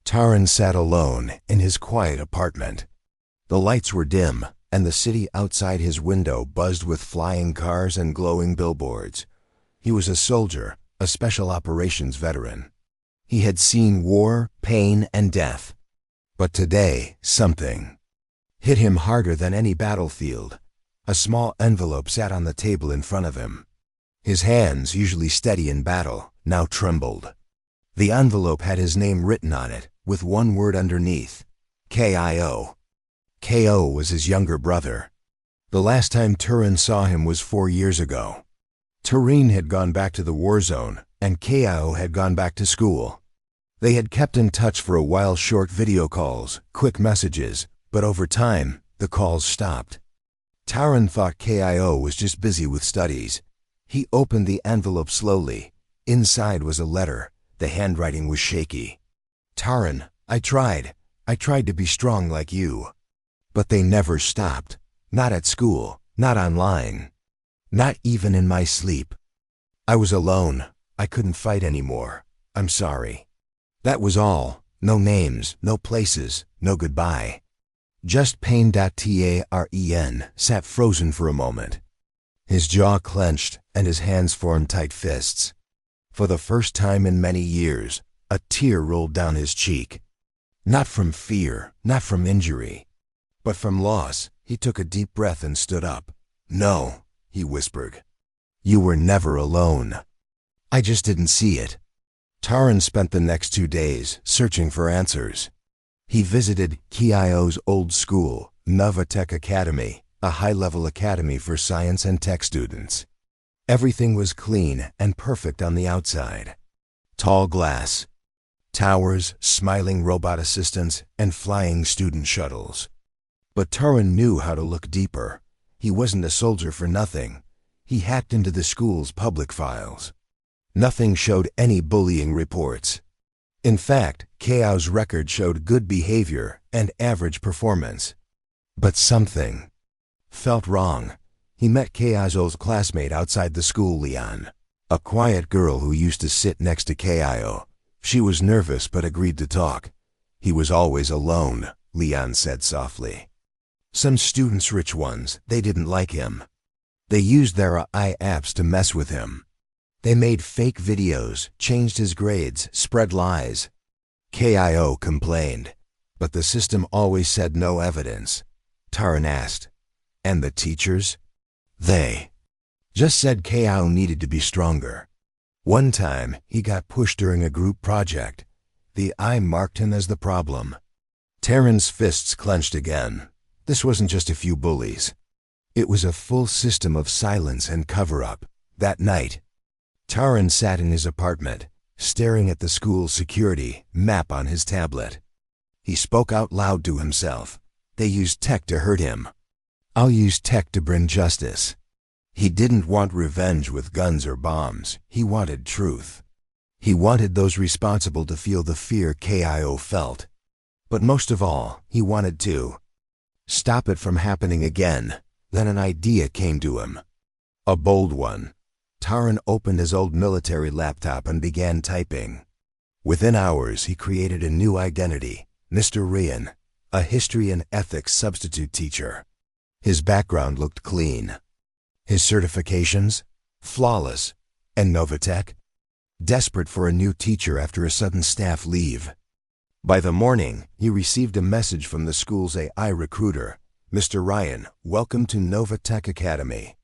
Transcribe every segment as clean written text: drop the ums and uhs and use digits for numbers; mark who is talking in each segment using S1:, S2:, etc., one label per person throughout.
S1: Taran sat alone in his quiet apartment. The lights were dim, and the city outside his window buzzed with flying cars and glowing billboards. He was a soldier, a special operations veteran. He had seen war, pain, and death. But today, something hit him harder than any battlefield. A small envelope sat on the table in front of him. His hands, usually steady in battle, now trembled. The envelope had his name written on it, with one word underneath: K.I.O. K.O. was his younger brother. The last time Taran saw him was 4 years ago. Taran had gone back to the war zone, and K.I.O. had gone back to school. They had kept in touch for a while, short video calls, quick messages, but over time, the calls stopped. Taran thought K.I.O. was just busy with studies. He opened the envelope slowly. Inside was a letter. The handwriting was shaky. Taran, I tried to be strong like you. But they never stopped. Not at school, not online, not even in my sleep. I was alone. I couldn't fight anymore. I'm sorry. That was all. No names, no places, no goodbye. Just pain. Taran sat frozen for a moment. His jaw clenched and his hands formed tight fists. For the first time in many years, a tear rolled down his cheek. Not from fear, not from injury, but from loss. He took a deep breath and stood up. No, he whispered. You were never alone. I just didn't see it. Taran spent the next 2 days searching for answers. He visited K.I.O.'s old school, Novatech Academy, a high-level academy for science and tech students. Everything was clean and perfect on the outside. Tall glass, towers, smiling robot assistants, and flying student shuttles. But Taran knew how to look deeper. He wasn't a soldier for nothing. He hacked into the school's public files. Nothing showed any bullying reports. In fact, K.I.O.'s record showed good behavior and average performance. But something felt wrong. He met K.I.O.'s old classmate outside the school, Leon, a quiet girl who used to sit next to K.I.O. She was nervous but agreed to talk. He was always alone, Leon said softly. Some students, rich ones, they didn't like him. They used their AI apps to mess with him. They made fake videos, changed his grades, spread lies. K.I.O. complained, but the system always said no evidence. Taran asked, and the teachers? They just said K.I.O. needed to be stronger. One time, he got pushed during a group project. The I marked him as the problem. Taran's fists clenched again. This wasn't just a few bullies. It was a full system of silence and cover-up. That night, Taran sat in his apartment, staring at the school's security map on his tablet. He spoke out loud to himself. They used tech to hurt him. I'll use tech to bring justice. He didn't want revenge with guns or bombs. He wanted truth. He wanted those responsible to feel the fear K.I.O. felt. But most of all, he wanted to stop it from happening again. Then an idea came to him. A bold one. Taran opened his old military laptop and began typing. Within hours, he created a new identity, Mr. Ryan, a history and ethics substitute teacher. His background looked clean. His certifications? Flawless. And Novatech? Desperate for a new teacher after a sudden staff leave. By the morning, he received a message from the school's AI recruiter. Mr. Ryan, welcome to Novatech Academy.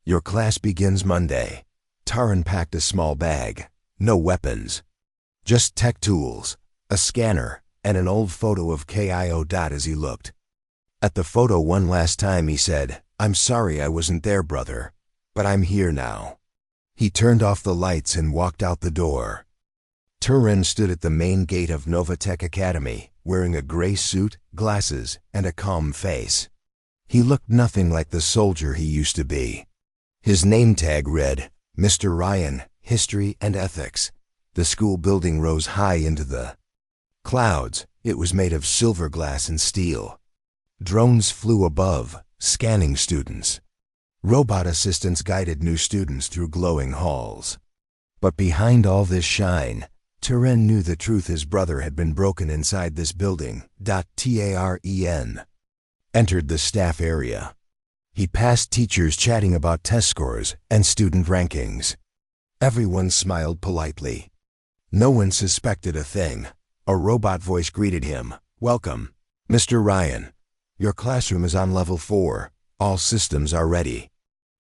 S1: Your class begins Monday. Taran packed a small bag. No weapons. Just tech tools, a scanner, and an old photo of K.I.O. As he looked at the photo one last time, he said, I'm sorry I wasn't there, brother, but I'm here now. He turned off the lights and walked out the door. Taran stood at the main gate of Novatech Academy, wearing a gray suit, glasses, and a calm face. He looked nothing like the soldier he used to be. His name tag read, Mr. Ryan, History and Ethics. The school building rose high into the clouds. It was made of silver glass and steel. Drones flew above, scanning students. Robot assistants guided new students through glowing halls. But behind all this shine, Turin knew the truth. His brother had been broken inside this building. Taren entered the staff area. He passed teachers chatting about test scores and student rankings. Everyone smiled politely. No one suspected a thing. A robot voice greeted him. "Welcome, Mr. Ryan. Your classroom is on level 4. All systems are ready."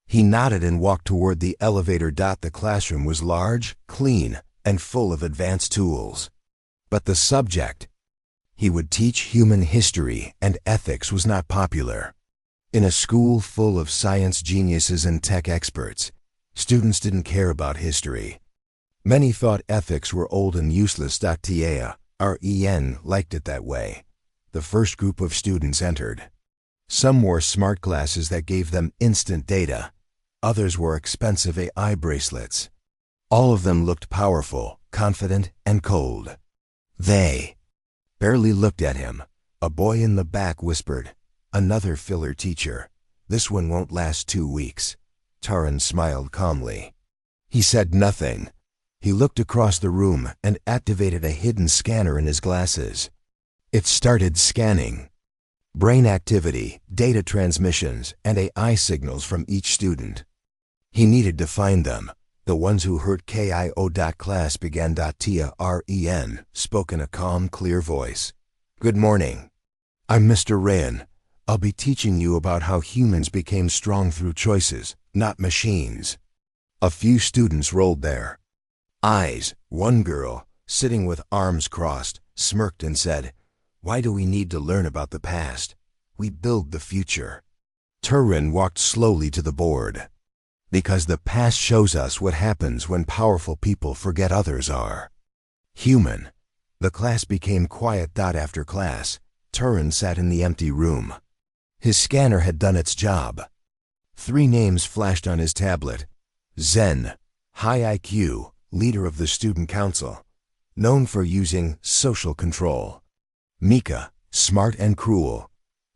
S1: He nodded and walked toward the elevator. The classroom was large, clean, and full of advanced tools. But the subject he would teach, human history and ethics, was not popular. In a school full of science geniuses and tech experts, students didn't care about history. Many thought ethics were old and useless. Ren liked it that way. The first group of students entered. Some wore smart glasses that gave them instant data. Others wore expensive AI bracelets. All of them looked powerful, confident, and cold. They barely looked at him. A boy in the back whispered, "Another filler teacher. This one won't last 2 weeks." Taran smiled calmly. He said nothing. He looked across the room and activated a hidden scanner in his glasses. It started scanning brain activity, data transmissions, and AI signals from each student. He needed to find them, the ones who hurt KIO. Class began. Ren spoke in a calm, clear voice. "Good morning. I'm Mr. Ryan. I'll be teaching you about how humans became strong through choices, not machines." A few students rolled their eyes. One girl, sitting with arms crossed, smirked and said, "Why do we need to learn about the past? We build the future." Turin walked slowly to the board. "Because the past shows us what happens when powerful people forget others are human." The class became quiet. After class, Turin sat in the empty room. His scanner had done its job. 3 names flashed on his tablet. Zen, high IQ, leader of the student council, known for using social control. Mika, smart and cruel,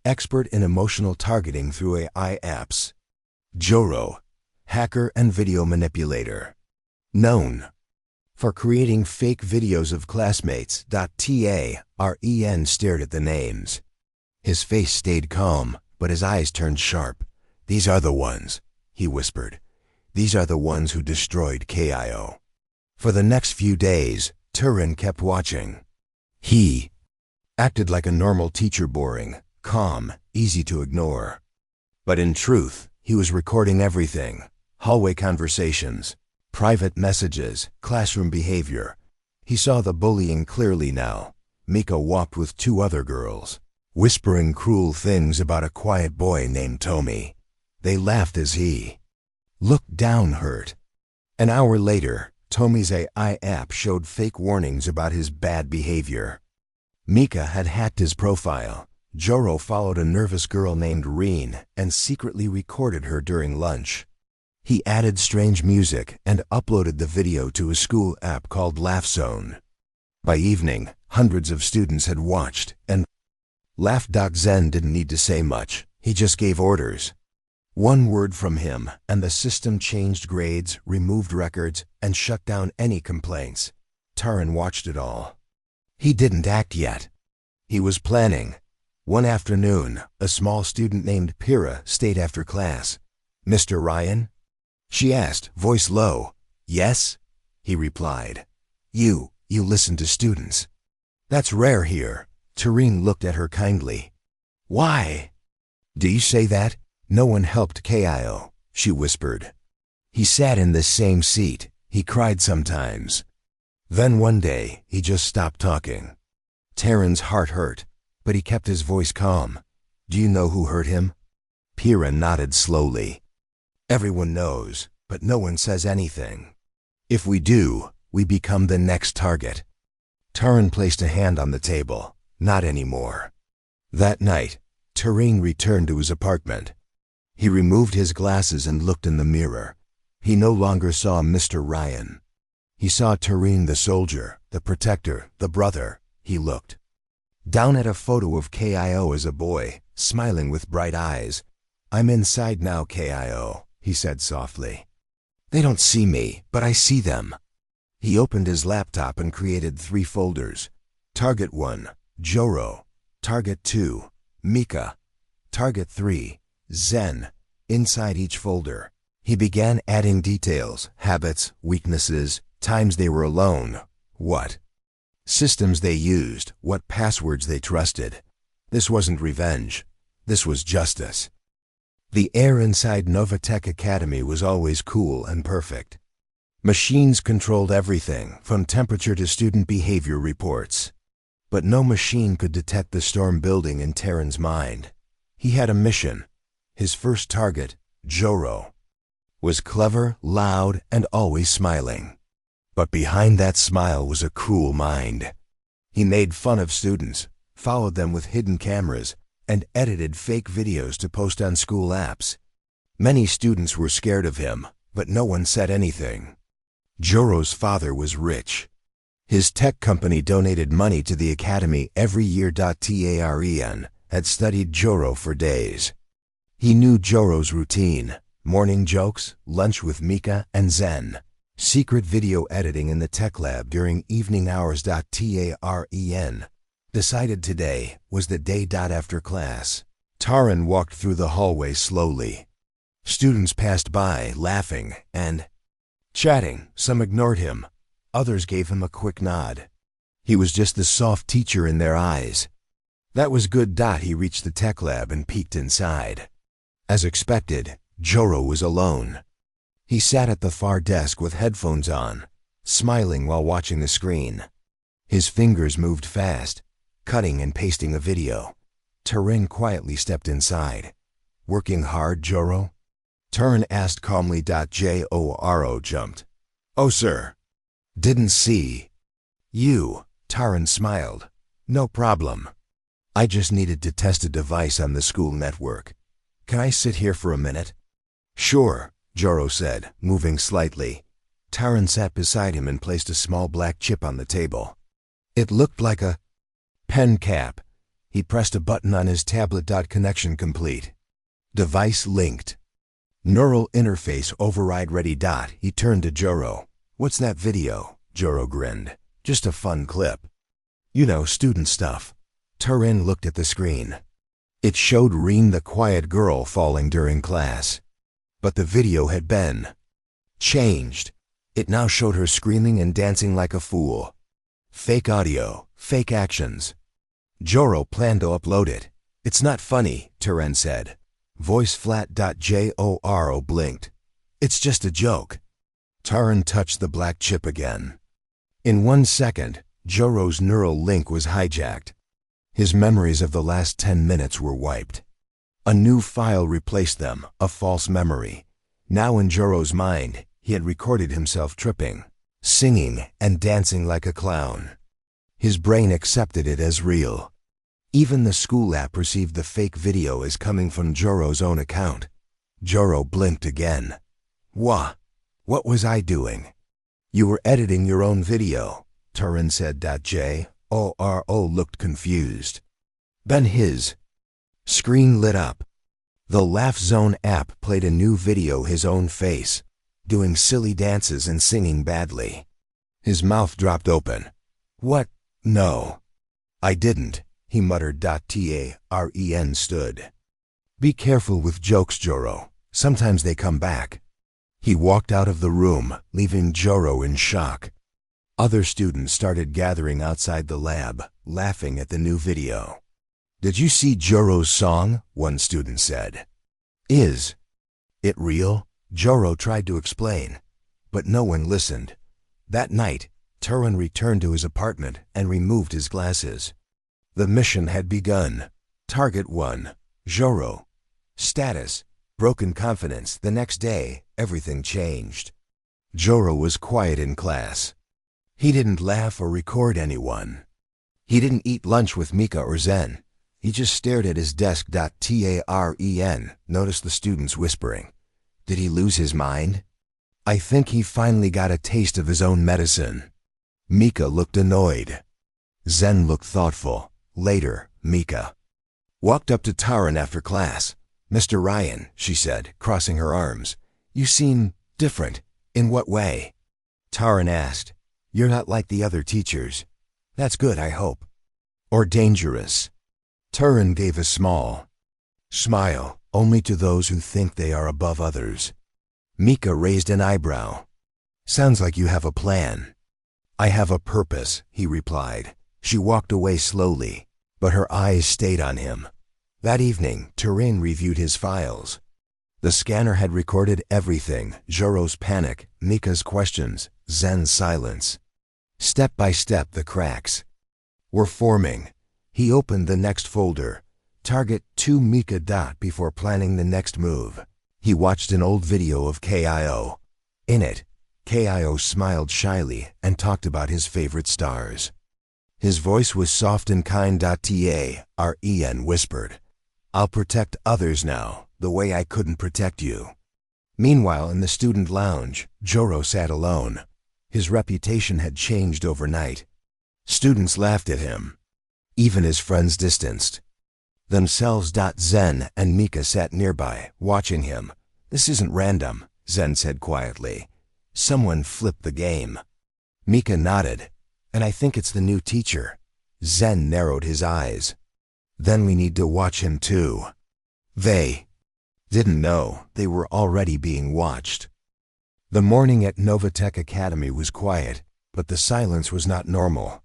S1: expert in emotional targeting through AI apps. Joro, hacker and video manipulator, known for creating fake videos of classmates. Ren stared at the names. His face stayed calm, but his eyes turned sharp. "These are the ones," he whispered. "These are the ones who destroyed KIO." For the next few days, Turin kept watching. He acted like a normal teacher, boring, calm, easy to ignore. But in truth, he was recording everything: hallway conversations, private messages, classroom behavior. He saw the bullying clearly now. Mika walked with 2 other girls, whispering cruel things about a quiet boy named Tomi. They laughed as he looked down, hurt. An hour later, Tomi's AI app showed fake warnings about his bad behavior. Mika had hacked his profile. Joro followed a nervous girl named Reen and secretly recorded her during lunch. He added strange music and uploaded the video to a school app called LaughZone. By evening, hundreds of students had watched and laughed. Zen didn't need to say much. He just gave orders. One word from him, and the system changed grades, removed records, and shut down any complaints. Taran watched it all. He didn't act yet. He was planning. One afternoon, a small student named Pira stayed after class. "Mr. Ryan?" she asked, voice low. "Yes," he replied. You listen to students." "That's rare here." Turin looked at her kindly. "Why do you say that?" "No one helped KIO," she whispered. "He sat in this same seat. He cried sometimes. Then one day, he just stopped talking." Taran's heart hurt, but he kept his voice calm. "Do you know who hurt him?" Pira nodded slowly. "Everyone knows, but no one says anything. If we do, we become the next target." Taran placed a hand on the table. "Not anymore." That night, Turin returned to his apartment. He removed his glasses and looked in the mirror. He no longer saw Mr. Ryan. He saw Turin, the soldier, the protector, the brother. He looked down at a photo of KIO as a boy, smiling with bright eyes. "I'm inside now, KIO," he said softly. "They don't see me, but I see them." He opened his laptop and created 3 folders. Target 1, Joro. Target 2, Mika. Target 3, Zen. Inside each folder, he began adding details, habits, weaknesses, times they were alone, what systems they used, what passwords they trusted. This wasn't revenge. This was justice. The air inside Novatech Academy was always cool and perfect. Machines controlled everything, from temperature to student behavior reports. But no machine could detect the storm building in Taran's mind. He had a mission. His first target, Joro, was clever, loud, and always smiling. But behind that smile was a cruel mind. He made fun of students, followed them with hidden cameras, and edited fake videos to post on school apps. Many students were scared of him, but no one said anything. Joro's father was rich. His tech company donated money to the academy every year. Taren had studied Joro for days. He knew Joro's routine: morning jokes, lunch with Mika and Zen, secret video editing in the tech lab during evening hours. Taren decided today was the day. After class, Taran walked through the hallway slowly. Students passed by, laughing and chatting. Some ignored him. Others gave him a quick nod. He was just the soft teacher in their eyes. That was good. He reached the tech lab and peeked inside. As expected, Joro was alone. He sat at the far desk with headphones on, smiling while watching the screen. His fingers moved fast, cutting and pasting a video. Taran quietly stepped inside. "Working hard, Joro?" Taran asked calmly. Joro jumped. "Oh, sir. Didn't see you." Taran smiled. "No problem. I just needed to test a device on the school network. Can I sit here for a minute?" "Sure," Joro said, moving slightly. Taran sat beside him and placed a small black chip on the table. It looked like a pen cap. He pressed a button on his tablet. Connection complete. Device linked. Neural interface override ready. He turned to Joro. "What's that video?" Joro grinned. "Just a fun clip. You know, student stuff." Taran looked at the screen. It showed Reen, the quiet girl, falling during class. But the video had been changed. It now showed her screaming and dancing like a fool. Fake audio, fake actions. Joro planned to upload it. "It's not funny," Taran said. Voice flat. Joro blinked. "It's just a joke." Taran touched the black chip again. In 1 second, Joro's neural link was hijacked. His memories of the last 10 minutes were wiped. A new file replaced them, a false memory. Now in Joro's mind, he had recorded himself tripping, singing, and dancing like a clown. His brain accepted it as real. Even the school app received the fake video as coming from Joro's own account. Joro blinked again. What was I doing?" "You were editing your own video," Taran said. Joro looked confused. Then his screen lit up. The Laugh Zone app played a new video, his own face, doing silly dances and singing badly. His mouth dropped open. "What? No. I didn't," he muttered. Taren stood. "Be careful with jokes, Joro. Sometimes they come back." He walked out of the room, leaving Joro in shock. Other students started gathering outside the lab, laughing at the new video. "Did you see Joro's song?" one student said. "Is it real?" Joro tried to explain, but no one listened. That night, Taran returned to his apartment and removed his glasses. The mission had begun. Target 1, Joro. Status: broken confidence. The next day, everything changed. Joro was quiet in class. He didn't laugh or record anyone. He didn't eat lunch with Mika or Zen. He just stared at his desk. Taren noticed the students whispering. Did he lose his mind? I think he finally got a taste of his own medicine. Mika looked annoyed. Zen looked thoughtful. Later, Mika walked up to Taran after class. "Mr. Ryan," she said, crossing her arms, "you seem different. In what way?" Taran asked. You're not like the other teachers. That's good, I hope. Or dangerous. Turin gave a small smile, only to those who think they are above others. Mika raised an eyebrow. Sounds like you have a plan. I have a purpose, he replied. She walked away slowly, but her eyes stayed on him. That evening, Turin reviewed his files. The scanner had recorded everything: Joro's panic, Mika's questions, Zen's silence. Step by step, the cracks were forming. He opened the next folder. Target 2 Mika. Before planning the next move, he watched an old video of Kyo. In it, Kyo smiled shyly and talked about his favorite stars. His voice was soft and kind. Ren whispered, I'll protect others now, the way I couldn't protect you. Meanwhile, in the student lounge, Joro sat alone. His reputation had changed overnight. Students laughed at him. Even his friends distanced themselves. Zen and Mika sat nearby, watching him. This isn't random, Zen said quietly. Someone flipped the game. Mika nodded. And I think it's the new teacher. Zen narrowed his eyes. Then we need to watch him too. They didn't know they were already being watched. The morning at Novatech Academy was quiet, but the silence was not normal.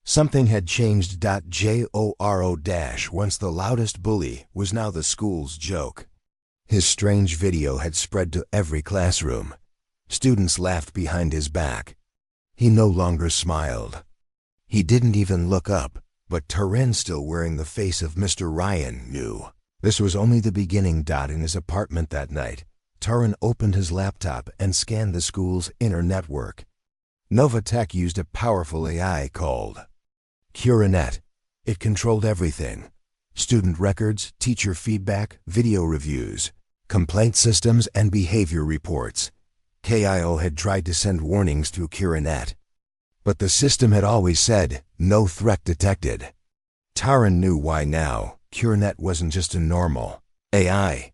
S1: Something had changed. Joro once the loudest bully was now the school's joke. His strange video had spread to every classroom. Students laughed behind his back. He no longer smiled. He didn't even look up, but Turin, still wearing the face of Mr. Ryan, knew. This was only the beginning. In his apartment that night, Turin opened his laptop and scanned the school's inner network. Novatech used a powerful AI called Curanet. It controlled everything: student records, teacher feedback, video reviews, complaint systems, and behavior reports. Kyo had tried to send warnings through Curanet, but the system had always said, no threat detected. Turin knew why now. Curanet wasn't just a normal AI.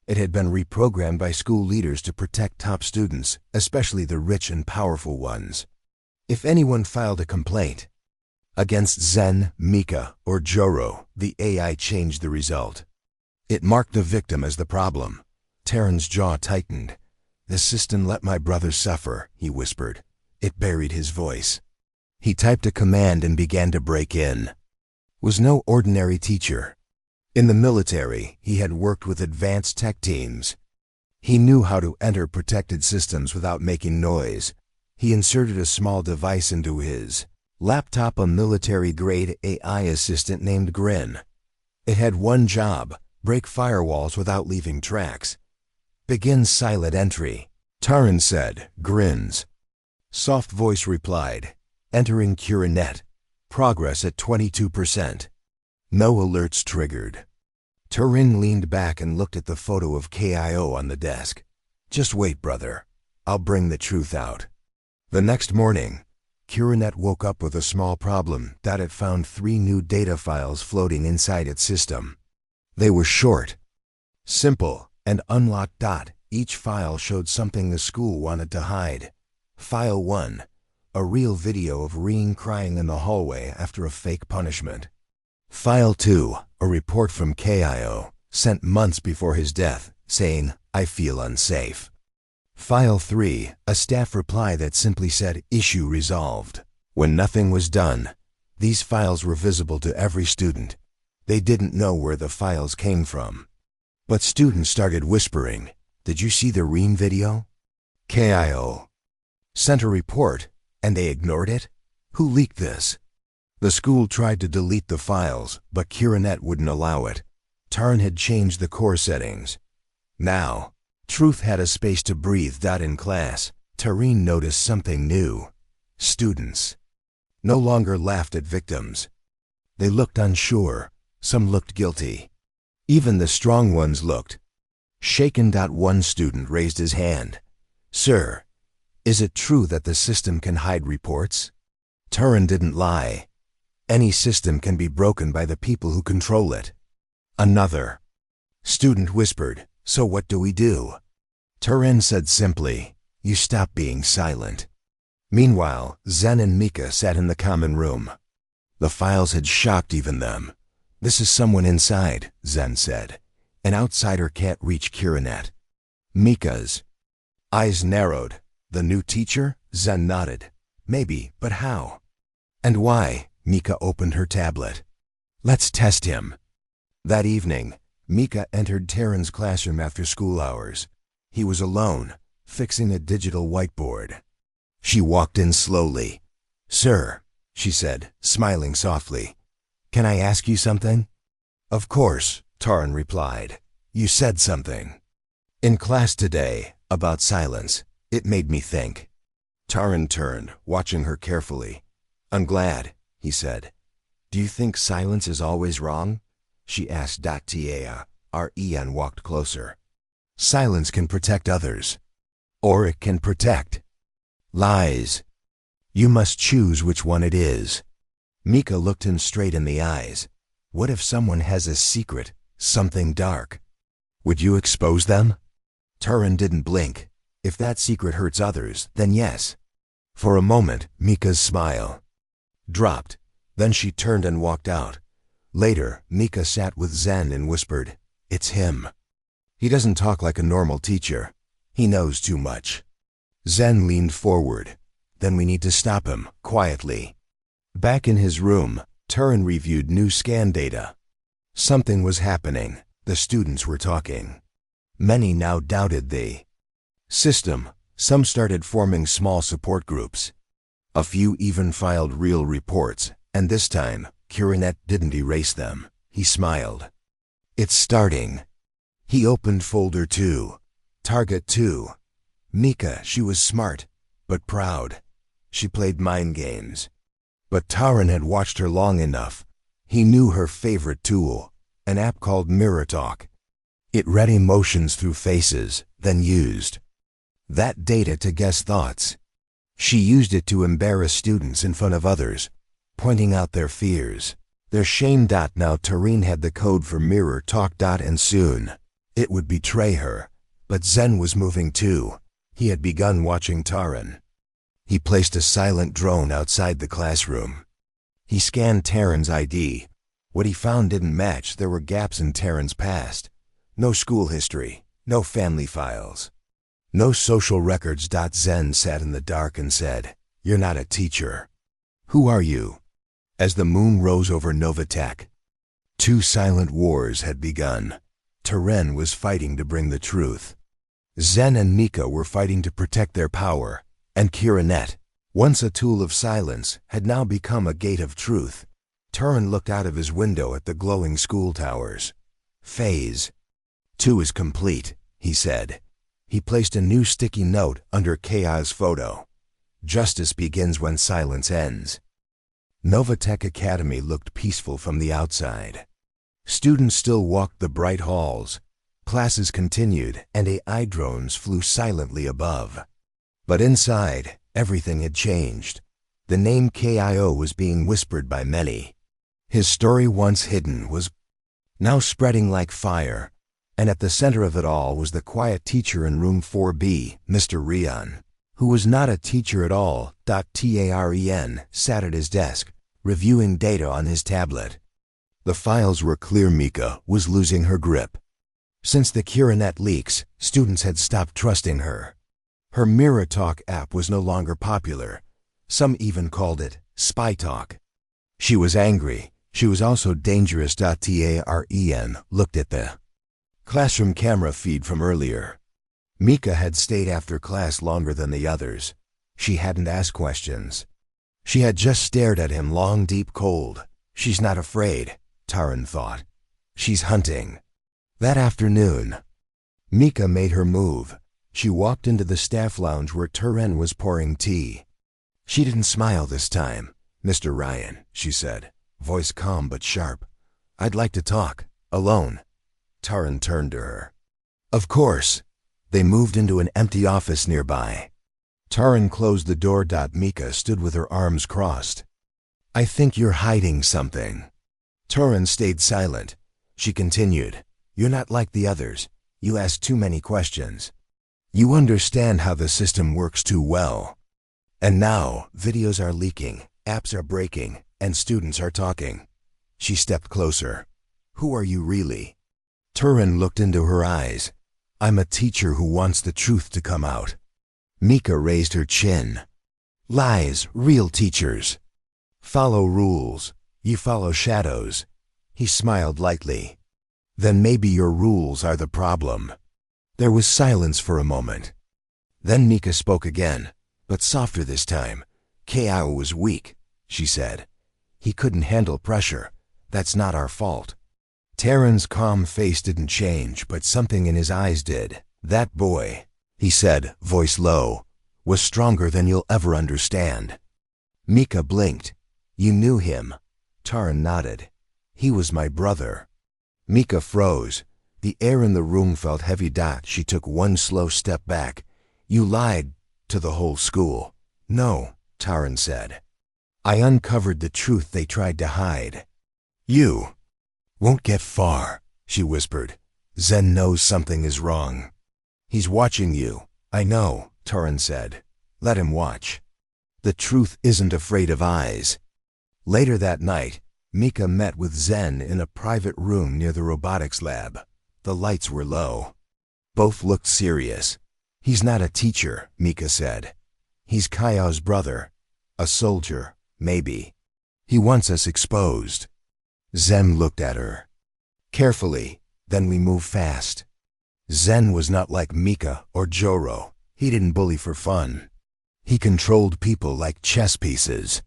S1: It had been reprogrammed by school leaders to protect top students, especially the rich and powerful ones. If anyone filed a complaint against Zen, Mika, or Joro, the AI changed the result. It marked the victim as the problem. Turin's jaw tightened. The system let my brother suffer, he whispered. It buried his voice. He typed a command and began to break in. Was no ordinary teacher. In the military, he had worked with advanced tech teams. He knew how to enter protected systems without making noise. He inserted a small device into his laptop, a military-grade AI assistant named Grin. It had one job: break firewalls without leaving tracks. Begin silent entry, Turin said. Grin's soft voice replied, entering Curanet. Progress at 22%. No alerts triggered. Turin leaned back and looked at the photo of Kyo on the desk. Just wait, brother. I'll bring the truth out. The next morning, Curanet woke up with a small problem. That it found 3 new data files floating inside its system. They were short, simple, and unlocked. Each file showed something the school wanted to hide. File 1, a real video of Reen crying in the hallway after a fake punishment. File 2, a report from Kyo, sent months before his death, saying, I feel unsafe. File 3, a staff reply that simply said, issue resolved. When nothing was done, these files were visible to every student. They didn't know where the files came from. But students started whispering, did you see the Reen video? Kyo sent a report, and they ignored it? Who leaked this? The school tried to delete the files, but Curanet wouldn't allow it. Turin had changed the core settings. Now, truth had a space to breathe. In class, Turin noticed something new. Students no longer laughed at victims. They looked unsure. Some looked guilty. Even the strong ones looked shaken. One student raised his hand. Sir, is it true that the system can hide reports? Turin didn't lie. Any system can be broken by the people who control it. Another student whispered, so what do we do? Turin said simply, you stop being silent. Meanwhile, Zen and Mika sat in the common room. The files had shocked even them. "This is someone inside," Zen said. "An outsider can't reach Kiranet." Mika's eyes narrowed. "The new teacher?" Zen nodded. "Maybe, but how?" "And why?" Mika opened her tablet. "Let's test him." That evening, Mika entered Taryn's classroom after school hours. He was alone, fixing a digital whiteboard. She walked in slowly. "Sir," she said, smiling softly, "can I ask you something?" "Of course," Taryn replied. "You said something in class today about silence. It made me think." Taryn turned, watching her carefully. "I'm glad," he said. "Do you think silence is always wrong?" she asked. Ren walked closer. "Silence can protect others. Or it can protect lies. You must choose which one it is." Mika looked him straight in the eyes. "What if someone has a secret, something dark? Would you expose them?" Taryn didn't blink. "If that secret hurts others, then yes." For a moment, Mika's smile dropped. Then she turned and walked out. Later, Mika sat with Zen and whispered, "It's him. He doesn't talk like a normal teacher. He knows too much." Zen leaned forward. "Then we need to stop him, quietly." Back in his room, Taryn reviewed new scan data. Something was happening. The students were talking. Many now doubted the system. Some started forming small support groups. A few even filed real reports, and this time, Kiranet didn't erase them. He smiled. "It's starting." He opened folder 2. Target 2. Mika, she was smart, but proud. She played mind games. But Taryn had watched her long enough. He knew her favorite tool, an app called Mirror Talk. It read emotions through faces, then used that data to guess thoughts. She used it to embarrass students in front of others, pointing out their fears, their shame. Now Taryn had the code for Mirror Talk. And soon, it would betray her. But Zen was moving too. He had begun watching Taryn. He placed a silent drone outside the classroom. He scanned Taryn's ID. What he found didn't match. There were gaps in Taryn's past. No school history, no family files, no social records. Zen sat in the dark and said, "You're not a teacher. Who are you?" As the moon rose over Novatech, 2 silent wars had begun. Taryn was fighting to bring the truth. Zen and Mika were fighting to protect their power. And Kiranet, once a tool of silence, had now become a gate of truth. Taryn looked out of his window at the glowing school towers. "Phase 2 is complete," he said. He placed a new sticky note under Kaya's photo. "Justice begins when silence ends." Novatech Academy looked peaceful from the outside. Students still walked the bright halls. Classes continued, and AI drones flew silently above. But inside, everything had changed. The name KIO was being whispered by many. His story, once hidden, was now spreading like fire. And at the center of it all was the quiet teacher in room 4B, Mr. Rian, who was not a teacher at all. Taren sat at his desk, reviewing data on his tablet. The files were clear. Mika was losing her grip. Since the Kiranet leaks, students had stopped trusting her. Her Mirror Talk app was no longer popular. Some even called it spy talk. She was angry. She was also dangerous. Taren looked at the classroom camera feed from earlier. Mika had stayed after class longer than the others. She hadn't asked questions. She had just stared at him, long, deep, cold. She's not afraid, Taryn thought. She's hunting. That afternoon, Mika made her move. She walked into the staff lounge where Taryn was pouring tea. She didn't smile this time. "Mr. Ryan," she said, voice calm but sharp. "I'd like to talk, alone." Taryn turned to her. "Of course." They moved into an empty office nearby. Taryn closed the door. Mika stood with her arms crossed. "I think you're hiding something." Taryn stayed silent. She continued, "You're not like the others. You ask too many questions. You understand how the system works too well. And now, videos are leaking, apps are breaking, and students are talking. She stepped closer. Who are you really? Turin looked into her eyes. I'm a teacher who wants the truth to come out. Mika raised her chin. Lies, real teachers. Follow rules. You follow shadows. He smiled lightly. Then maybe your rules are the problem. There was silence for a moment. Then Mika spoke again, but softer this time. K.I. was weak, she said. He couldn't handle pressure. That's not our fault. Taran's calm face didn't change, but something in his eyes did. That boy, he said, voice low, was stronger than you'll ever understand. Mika blinked. You knew him? Taran nodded. He was my brother. Mika froze. The air in the room felt heavy. She took one slow step back. You lied to the whole school. No, Taran said. I uncovered the truth they tried to hide. You won't get far, she whispered. Zen knows something is wrong. He's watching you. I know, Taran said. Let him watch. The truth isn't afraid of eyes. Later that night, Mika met with Zen in a private room near the robotics lab. The lights were low. Both looked serious. He's not a teacher, Mika said. He's Kaya's brother. A soldier, maybe. He wants us exposed. Zen looked at her. Carefully, then we move fast. Zen was not like Mika or Joro. He didn't bully for fun. He controlled people like chess pieces.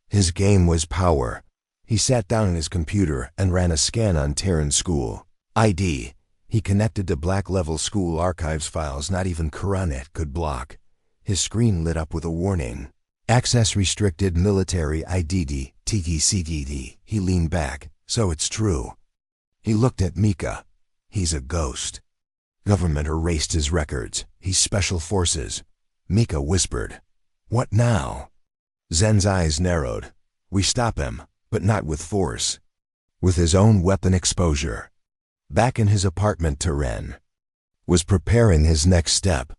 S1: His game was power. He sat down at his computer and ran a scan on Terran's school ID. He connected to black-level school archives files not even Karanet could block. His screen lit up with a warning. Access restricted military IDD, TTCDD. He leaned back. So it's true. He looked at Mika. He's a ghost. Government erased his records. He's special forces. Mika whispered. What now? Zen's eyes narrowed. We stop him, but not with force. With his own weapon exposure. Back in his apartment, Taran was preparing his next step.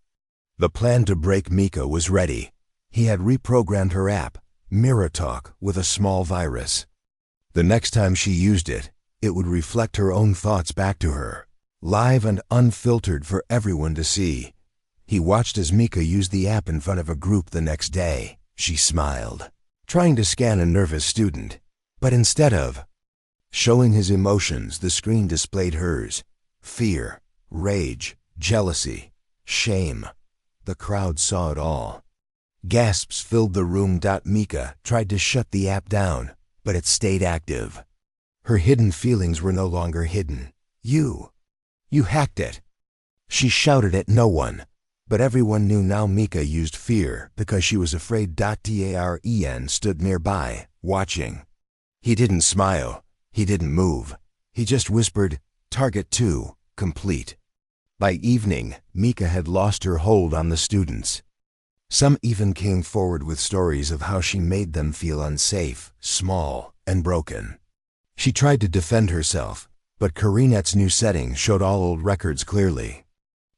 S1: The plan to break Mika was ready. He had reprogrammed her app, Mirror Talk, with a small virus. The next time she used it, it would reflect her own thoughts back to her, live and unfiltered for everyone to see. He watched as Mika used the app in front of a group the next day. She smiled, trying to scan a nervous student. But instead of showing his emotions, the screen displayed hers. Fear, rage, jealousy, shame. The crowd saw it all. Gasps filled the room. Mika tried to shut the app down, but it stayed active. Her hidden feelings were no longer hidden. You hacked it. She shouted at no one, but everyone knew now Mika used fear because she was afraid. Taren stood nearby, watching. He didn't smile. He didn't move. He just whispered, Target 2, complete. By evening, Mika had lost her hold on the students. Some even came forward with stories of how she made them feel unsafe, small, and broken. She tried to defend herself, but Karinet's new setting showed all old records clearly.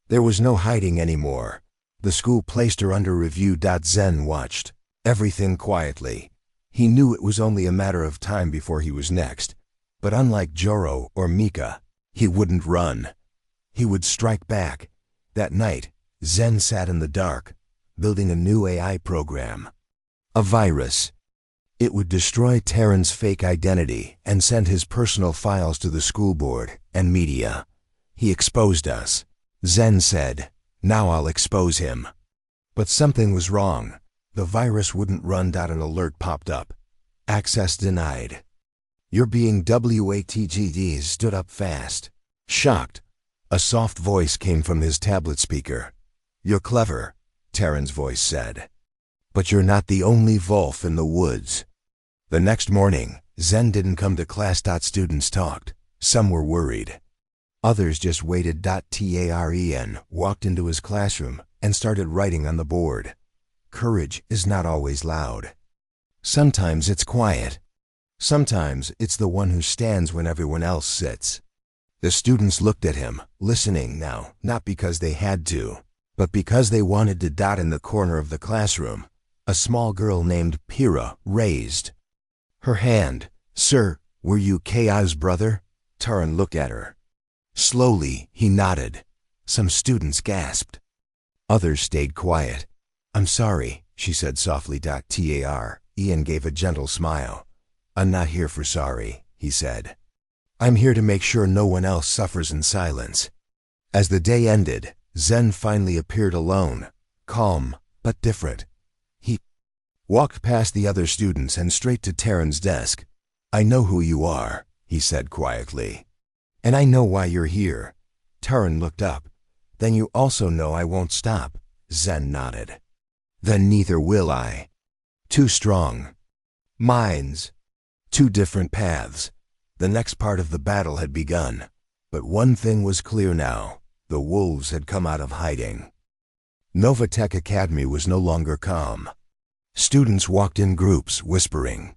S1: There was no hiding anymore. The school placed her under review. Zen watched everything quietly. He knew it was only a matter of time before he was next. But unlike Joro or Mika, he wouldn't run. He would strike back. That night, Zen sat in the dark, building a new AI program. A virus. It would destroy Taran's fake identity and send his personal files to the school board and media. He exposed us. Zen said, now I'll expose him. But something was wrong. The virus wouldn't run. An alert popped up. Access denied. You're being WATGD. Stood up fast. Shocked. A soft voice came from his tablet speaker. You're clever, Taran's voice said. But you're not the only wolf in the woods. The next morning, Zen didn't come to class. Students talked. Some were worried. Others just waited. Taren walked into his classroom and started writing on the board. Courage is not always loud. Sometimes it's quiet. Sometimes it's the one who stands when everyone else sits. The students looked at him, listening now, not because they had to, but because they wanted to. In the corner of the classroom, A small girl named Pira raised her hand. Sir, were you Kaya's brother? Taran looked at her. Slowly, he nodded. Some students gasped. Others stayed quiet. I'm sorry, she said softly. Ian gave a gentle smile. I'm not here for sorry, he said. I'm here to make sure no one else suffers in silence. As the day ended, Zen finally appeared alone, calm, but different. He walked past the other students and straight to Taran's desk. I know who you are, he said quietly. And I know why you're here. Taran looked up. Then you also know I won't stop. Zen nodded. Then neither will I. Too strong minds, two different paths. The next part of the battle had begun. But one thing was clear now. The wolves had come out of hiding. Novatech Academy was no longer calm. Students walked in groups, whispering.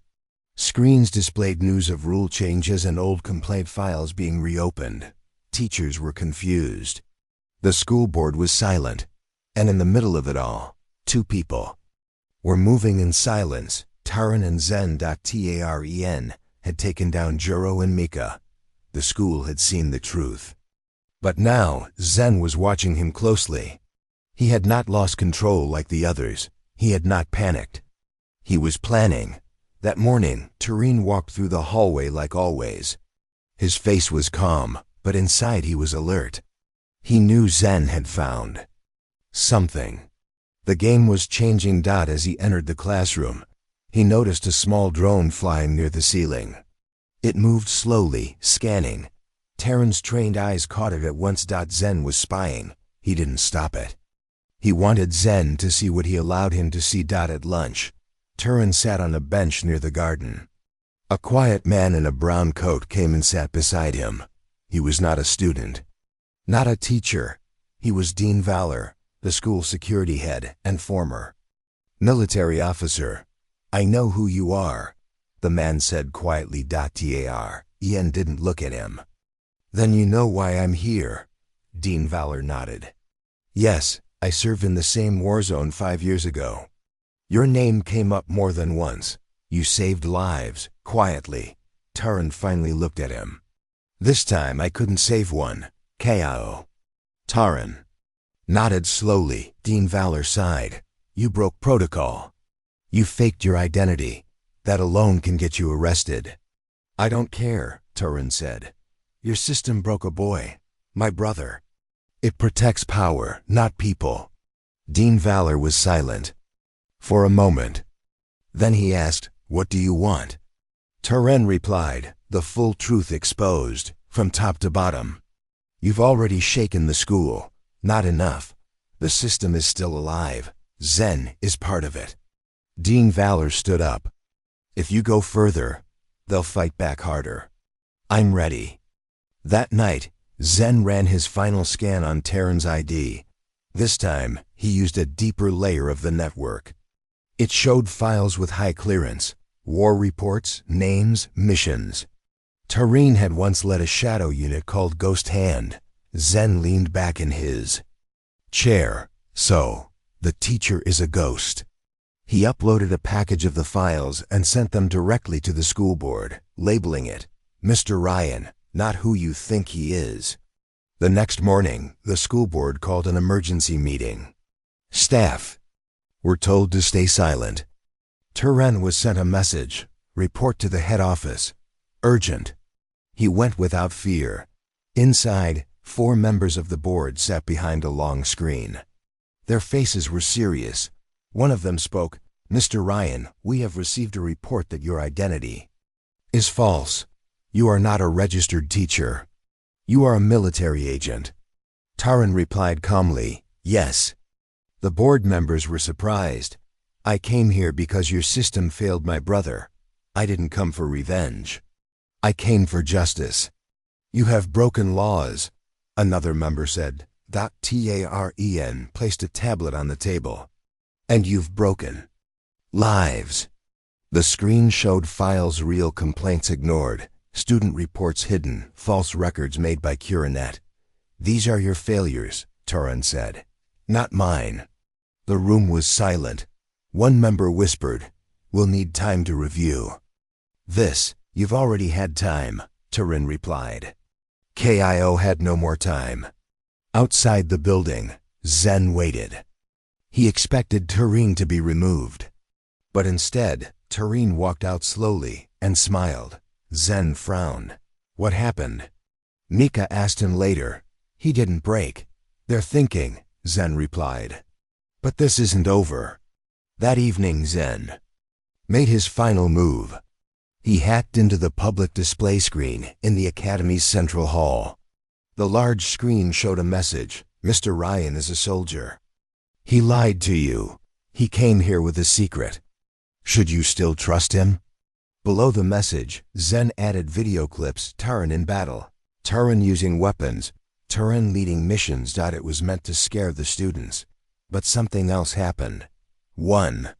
S1: Screens displayed news of rule changes and old complaint files being reopened. Teachers were confused. The school board was silent. And in the middle of it all, two people were moving in silence. Taran and Zen. Taren had taken down Juro and Mika. The school had seen the truth. But now, Zen was watching him closely. He had not lost control like the others. He had not panicked. He was planning. That morning, Taran walked through the hallway like always. His face was calm, but inside he was alert. He knew Zen had found something. The game was changing. As he entered the classroom, he noticed a small drone flying near the ceiling. It moved slowly, scanning. Taran's trained eyes caught it at once. Zen was spying. He didn't stop it. He wanted Zen to see what he allowed him to see. At lunch, Taran sat on a bench near the garden. A quiet man in a brown coat came and sat beside him. He was not a student, not a teacher. He was Dean Valor, the school security head and former military officer. I know who you are, the man said quietly. Ian didn't look at him. Then you know why I'm here. Dean Valor nodded. Yes, I served in the same war zone 5 years ago. Your name came up more than once. You saved lives, quietly. Taran finally looked at him. This time I couldn't save one. Ko. Taran nodded slowly. Dean Valor sighed. You broke protocol. You faked your identity. That alone can get you arrested. I don't care, Taran said. Your system broke a boy, my brother. It protects power, not people. Dean Valor was silent for a moment. Then he asked, what do you want? Taran replied, the full truth exposed, from top to bottom. You've already shaken the school. Not enough. The system is still alive. Zen is part of it. Dean Valor stood up. If you go further, they'll fight back harder. I'm ready. That night, Zen ran his final scan on Taran's ID. This time, he used a deeper layer of the network. It showed files with high clearance, war reports, names, missions. Taran had once led a shadow unit called Ghost Hand. Zen leaned back in his chair. So, the teacher is a ghost. He uploaded a package of the files and sent them directly to the school board, labeling it, Mr. Ryan, not who you think he is. The next morning, the school board called an emergency meeting. Staff were told to stay silent. Taran was sent a message, report to the head office, urgent. He went without fear. Inside, 4 members of the board sat behind a long screen. Their faces were serious. One of them spoke, Mr. Ryan, we have received a report that your identity is false. You are not a registered teacher. You are a military agent. Taran replied calmly, yes. The board members were surprised. I came here because your system failed my brother. I didn't come for revenge. I came for justice. You have broken laws, another member said. Taran placed a tablet on the table. And you've broken lives. The screen showed files, real complaints ignored, student reports hidden, false records made by Curanet. These are your failures, Taran said. Not mine. The room was silent. One member whispered, "We'll need time to review." "This, you've already had time," Turin replied. KIO had no more time. Outside the building, Zen waited. He expected Turin to be removed. But instead, Turin walked out slowly and smiled. Zen frowned. "What happened?" Mika asked him later. "He didn't break." "They're thinking," Zen replied. "But this isn't over." That evening, Zen made his final move. He hacked into the public display screen in the Academy's central hall. The large screen showed a message: "Mr. Ryan is a soldier. He lied to you. He came here with a secret. Should you still trust him?" Below the message, Zen added video clips: Turin in battle, Turin using weapons, Turin leading missions. It was meant to scare the students. But something else happened. One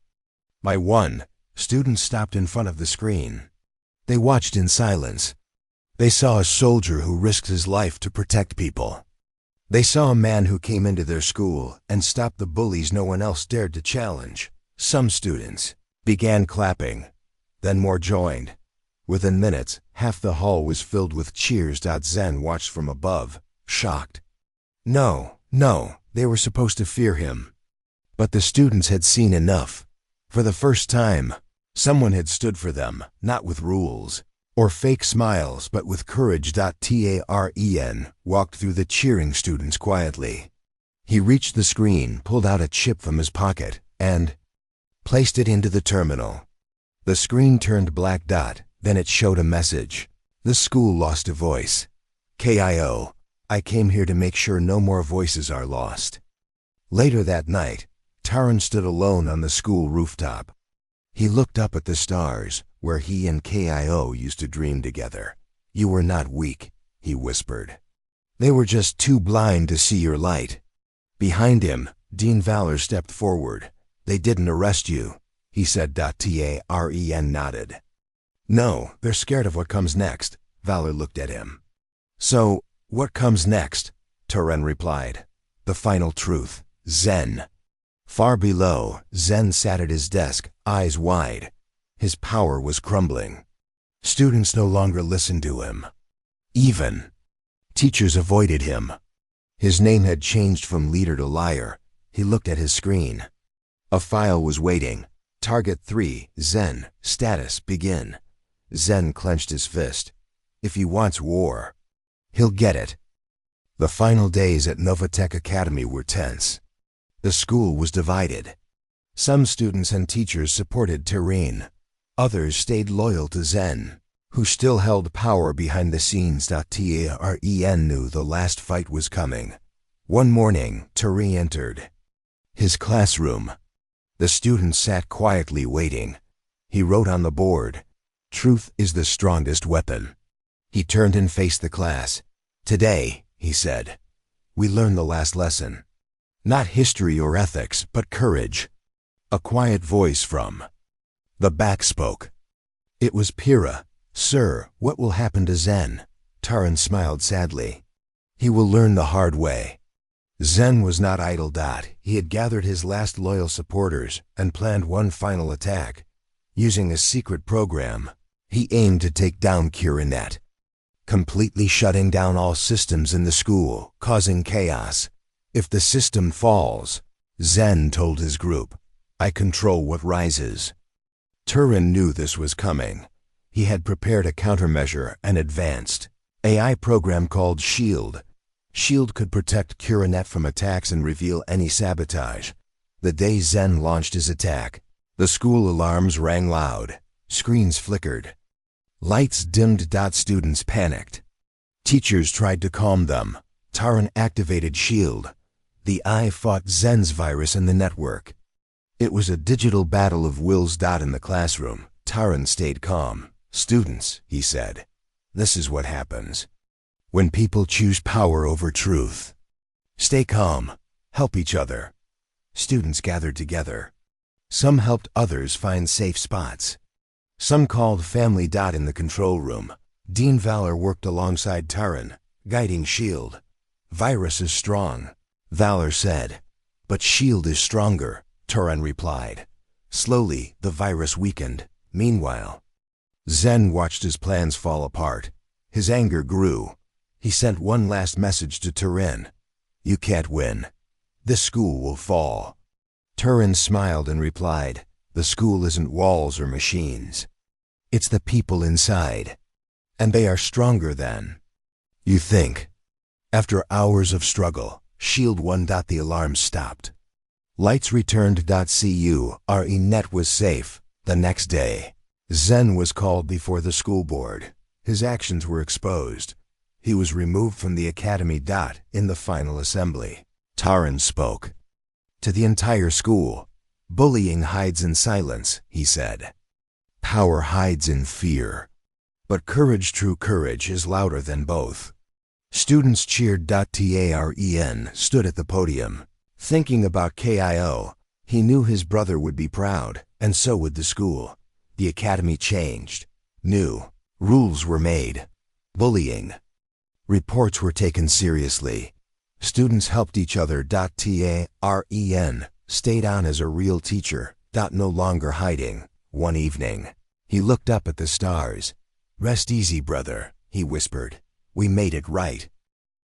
S1: by one, students stopped in front of the screen. They watched in silence. They saw a soldier who risked his life to protect people. They saw a man who came into their school and stopped the bullies no one else dared to challenge. Some students began clapping. Then more joined. Within minutes, half the hall was filled with cheers. Zen watched from above, shocked. No, they were supposed to fear him. But the students had seen enough. For the first time, someone had stood for them, not with rules or fake smiles, but with courage. Taren walked through the cheering students quietly. He reached the screen, pulled out a chip from his pocket, and placed it into the terminal. The screen turned black. Then it showed a message. The school lost a voice. KIO, I came here to make sure no more voices are lost. Later that night, Taran stood alone on the school rooftop. He looked up at the stars, where he and KIO used to dream together. "You were not weak," he whispered. "They were just too blind to see your light." Behind him, Dean Valor stepped forward. "They didn't arrest you," he said. Taren nodded. "No, they're scared of what comes next." Valor looked at him. "So, what comes next?" Taran replied. "The final truth, Zen." Far below, Zen sat at his desk, eyes wide. His power was crumbling. Students no longer listened to him. Even teachers avoided him. His name had changed from leader to liar. He looked at his screen. A file was waiting. Target 3, Zen, status, begin. Zen clenched his fist. If he wants war, he'll get it. The final days at Novatech Academy were tense. The school was divided. Some students and teachers supported Turin. Others stayed loyal to Zen, who still held power behind the scenes. Taren knew the last fight was coming. One morning, Turin entered his classroom. The students sat quietly waiting. He wrote on the board, "Truth is the strongest weapon." He turned and faced the class. "Today," he said, "we learn the last lesson. Not history or ethics, but courage." A quiet voice from the back spoke. It was Pira. "Sir, what will happen to Zen?" Taran smiled sadly. "He will learn the hard way." Zen was not idle. He had gathered his last loyal supporters and planned one final attack. Using a secret program, he aimed to take down Kirinet, completely shutting down all systems in the school, causing chaos. If the system falls, Zen told his group, "I control what rises." Turin knew this was coming. He had prepared a countermeasure, an advanced AI program called SHIELD. SHIELD could protect Kirinet from attacks and reveal any sabotage. The day Zen launched his attack, the school alarms rang loud. Screens flickered. Lights dimmed. Students panicked. Teachers tried to calm them. Taran activated SHIELD. The eye fought Zen's virus in the network. It was a digital battle of wills. In the classroom, Taran stayed calm. "Students," he said, "this is what happens when people choose power over truth. Stay calm. Help each other." Students gathered together. Some helped others find safe spots. Some called family. In the control room, Dean Valor worked alongside Taran, guiding SHIELD. "Virus is strong," Valor said. "But SHIELD is stronger," Taran replied. Slowly, the virus weakened. Meanwhile, Zen watched his plans fall apart. His anger grew. He sent one last message to Turin. "You can't win. This school will fall." Turin smiled and replied, "The school isn't walls or machines. It's the people inside. And they are stronger than you think." After hours of struggle, Shield 1. The alarm stopped. Lights returned. Net was safe. The next day, Zen was called before the school board. His actions were exposed. He was removed from the academy. In the final assembly, Turin spoke. "To the entire school, bullying hides in silence," he said. "Power hides in fear. But courage, true courage, is louder than both." Students cheered. Taren stood at the podium. Thinking about KIO, he knew his brother would be proud, and so would the school. The academy changed. New rules were made. Bullying reports were taken seriously. Students helped each other. Taren stayed on as a real teacher. No longer hiding. One evening, he looked up at the stars. "Rest easy, brother," he whispered. "We made it right."